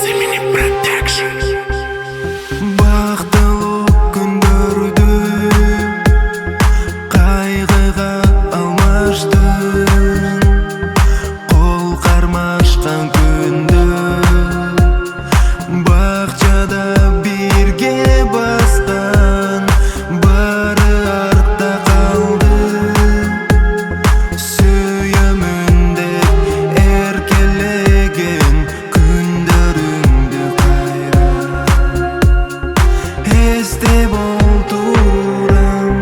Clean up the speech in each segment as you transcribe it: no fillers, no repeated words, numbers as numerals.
Semini Protection. Бақтылық күндерді қайғыға алмаштың, қол қармашқан күнді бақшада бірге басқан, бары артта қалды. Сүйемін деп еркелеген күндеріңді қайра есте болдырам.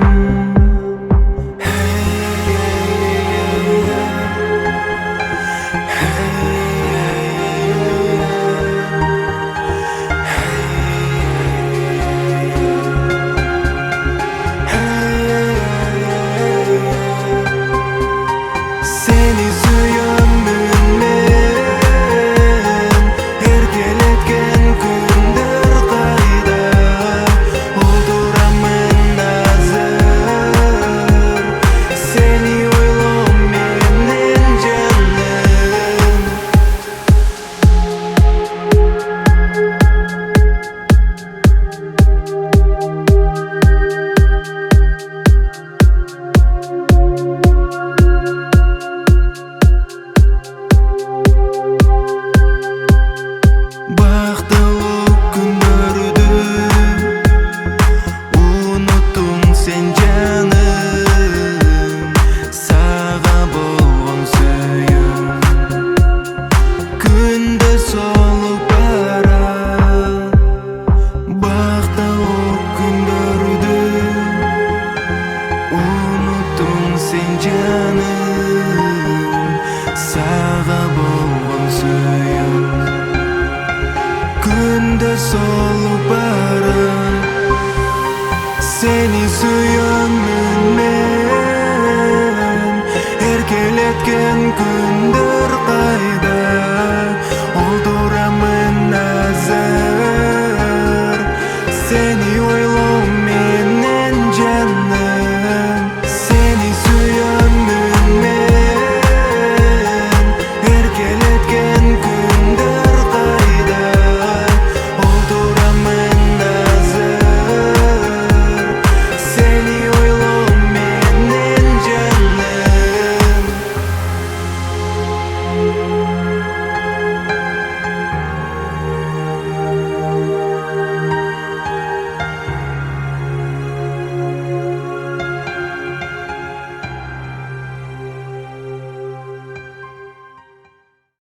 Seni suyamın men, erkeletken күндер қайда, олдырамын азыр, seni ойлом менен жаным. Бақтылық күндерді ұнаттың сен жаным, саға болған сүйім күнде солып бара. Бақтылық күндерді ұнаттың сен жаным, саға болған сүйім күнде солып бара. Seni suyamын мен, еркелеткен күндер